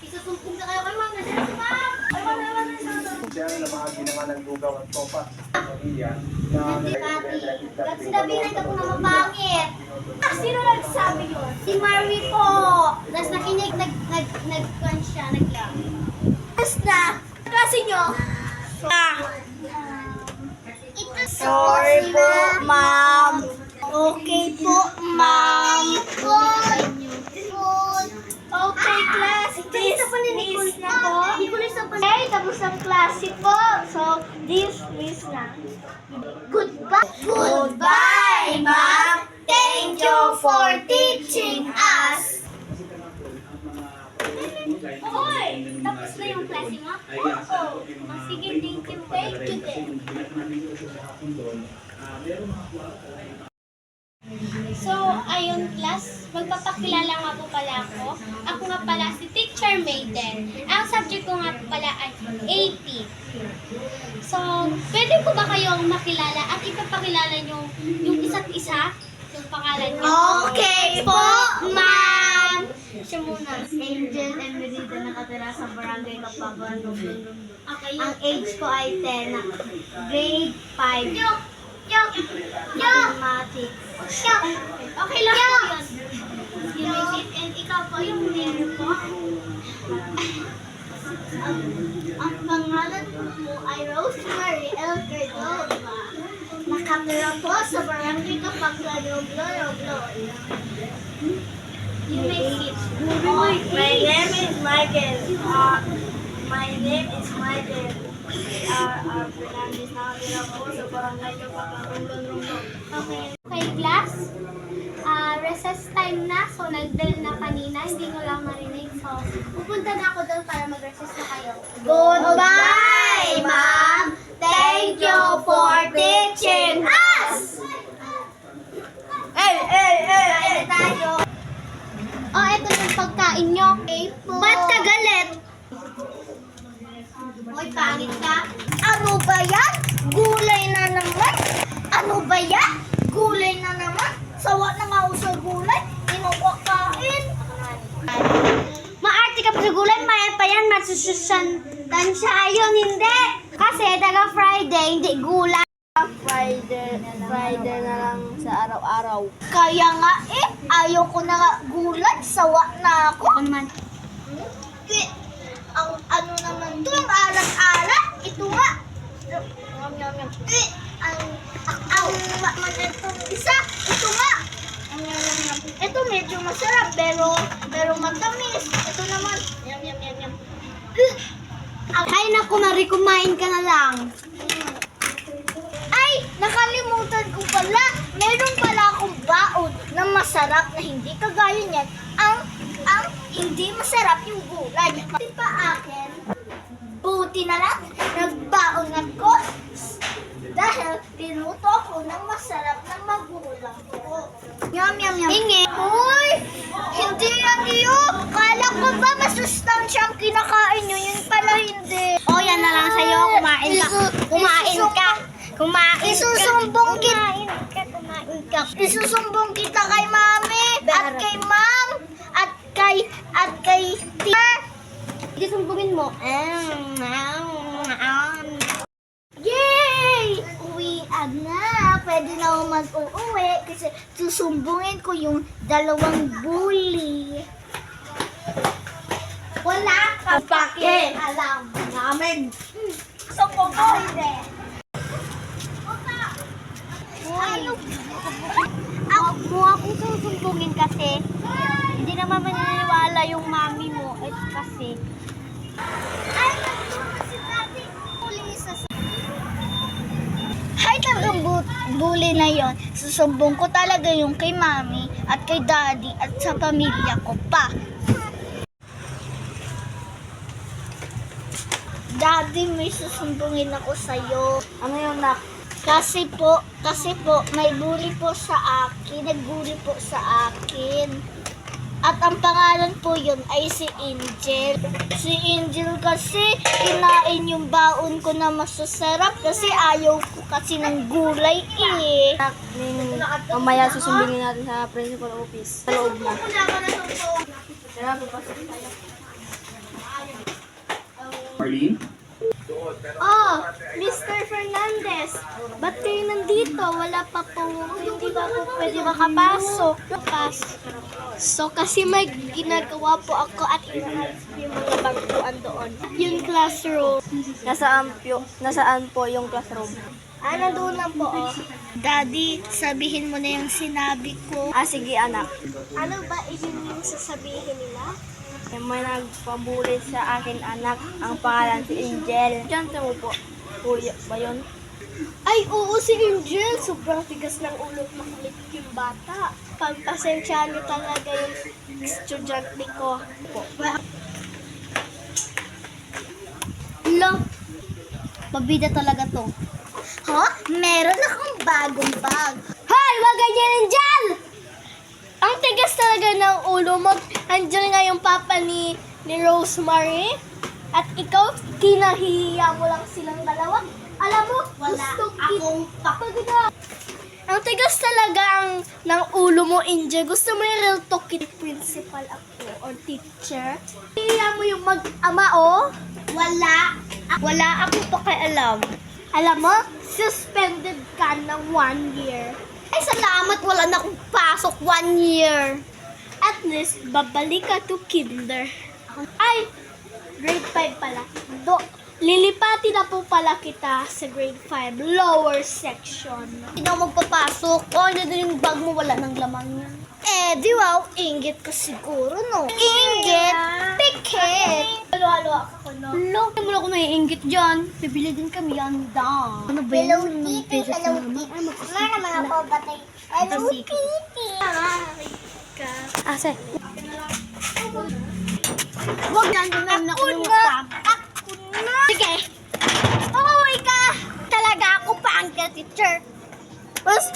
Isusumpong na kayo kay ma'am. Nandiyan si ma'am. Ay, wala. Siya ang namahagi naman ng lugaw at sopas sa pamilya na Hindi, Pati. Kasi sinabihan ka po na mapangit. Sino nagsabi yun? Si Marie po. Tapos nakinig, nag-kwan siya, nag-lang. Tapos na. Klase nyo. Sorry po, ma'am. Okay po, ma'am. Okay, class. This is na po. Okay, tapos ang klase po. So, this is na. Goodbye. Goodbye, ma'am. Thank you for teaching us. Oy, tapos na yung klase mo? Oo. Sige, thank you. Thank you din. So, ayun class, magpapakilala nga po pala ako. Ako nga pala si Teacher Maiden. Ang subject ko nga po pala ay AP. So, pwede po ba kayong makilala at ipapakilala nyo yung isa't isa? Yung pangalan nyo? Okay po, ma'am! Siya muna. Angel Emerita, nakatira sa Barangay Kapaguan, Lugdundundo. Okay. Ang age ko ay 10, grade 5. Mathematics. Okay lang po yun. And ikaw po yung name po. Ang pangalan mo ay Rosemary L. Cordova. Nakatira po sa Barangay Kapaguan, Lugdundundo. You may sit. My name is Michael. My name is Michael. Fernandez, nakatira po sa Barangay Kapaguan, Lugdundundo. Okay, class. Recess time na. So, nag-bell na kanina. Hindi ko lang marinig. So, pupunta na ako doon para mag-recess na kayo. Goodbye, ma'am! Thank you for teaching us! Kain na tayo. Oh, eto yung pagkain nyo. Ba't ka galit? Hoy, pangit ka. Ano ba yan? Gulay na naman? Ano ba yan? Gulay na naman? Sawa na nga ako sa gulay. Inukakain. Maarte ka pa sa gulay. Maya pa yan. Masususantan siya. Ayun, hindi. Kasi taga Friday, hindi gulay. Friday na lang sa araw-araw. Kaya nga ayaw ko na nga gulay. Sawa na ako. Ang ano naman to, ang alat-alat. Ito nga. Ang itong isa. Ito nga. Ito medyo masarap pero matamis. Ito naman. Yum. Ay naku, Marie, kumain ka na lang. Ay, nakalimutan ko pala. Meron pala akong baon na masarap na hindi kagaya niyan. Ang hindi masarap yung gulay. Pati pa akin, buti na lang, nagbaon ako dahil pinuto ko ng masarap na magulang ko. Yum. Hingi. Uy, hindi yan yun. Kala ko ba masustansyang kinakain nyo? Yun pala hindi. O, yan na lang sa'yo. Kumain ka. Isusumbong kita. Isusumbong kita kay mami at kay ma'am at kay teacher. Isusumbongin mo. Yay! Uwian na. Pwede na ako mag-uuwi kasi susumbungin ko yung dalawang bully. Wala ka pake. Alam namin. Sumbong ko. Ano? Akong susumbungin kasi hindi naman maniniwala yung mami mo. Kasi ay, si Tati pulis sa ay, talagang bully na yon. Susumbong ko talaga yung kay mami at kay daddy at sa pamilya ko pa. Daddy, may susumbungin ako sa'yo. Ano yung nak? Kasi po, may bully po sa akin. Nagbully po sa akin. At ang pangalan po yun ay si Angel. Si Angel kasi kinain yung baon ko na masasarap kasi ayaw ko kasi ng gulay eh. Mamaya susumbingin natin sa principal office. Sa loob na. Tara, papasok tayo. Marlene? Oh, Mr. Fernandez, ba't kayo nandito? Wala pa po, hindi pa po pwede makapasok. So, kasi may ginagawa po ako at inaalis ko yung mga bangkuan doon. Yung classroom. Nasaan po yung classroom? Nandun lang po, oh. Daddy, sabihin mo na yung sinabi ko. Sige anak. Ano ba yung sasabihin nila? May nagpabuli sa akin anak. Ang pangalan si Angel. Diyan mo po. Kuya ba yun? Ay, oo, si Angel. Sobrang tigas ng ulo at makulit yung bata. Pagpasensya niyo talaga yung estudyante ko. Lo, pabida talaga to. Ha? Meron akong bagong bag. Hoy, wag ganyan, Angel! Ang tigas talaga ng ulo mo. Andiyan nga yung papa ni Rosemary. At ikaw, kinahihiya mo lang silang dalawa. Alam mo, gusto akong pakaganda. Ang tigas talaga ng ulo mo, Angel. Gusto mo yung real talk kid principal ako or teacher. Hihiya mo yung mag-ama, oh. Wala akong pakialam. Alam mo, suspended ka ng 1 year. Ay, salamat. Wala na akong pasok 1 year. At least, babalik ka to kinder. Ay, grade 5 pala. Lilipati na po pala kita sa grade 5, lower section. Hindi na magpapasok. O, ano din yung bag mo, wala ng laman yan. Di wow, inggit ka siguro, no? Inggit? Pikit! Halo-halo ako, no? Hello, hindi mo ako naiinggit dyan. Bibili din kami yan, da. Ano ba yan? Hello, Kitty. Hello, Kitty. Nga naman ako, batay. Hello, Kitty. Ase. Huwag lang naman ako na. Sige. Uuwi ka. Talaga ako pa ang teacher. Mas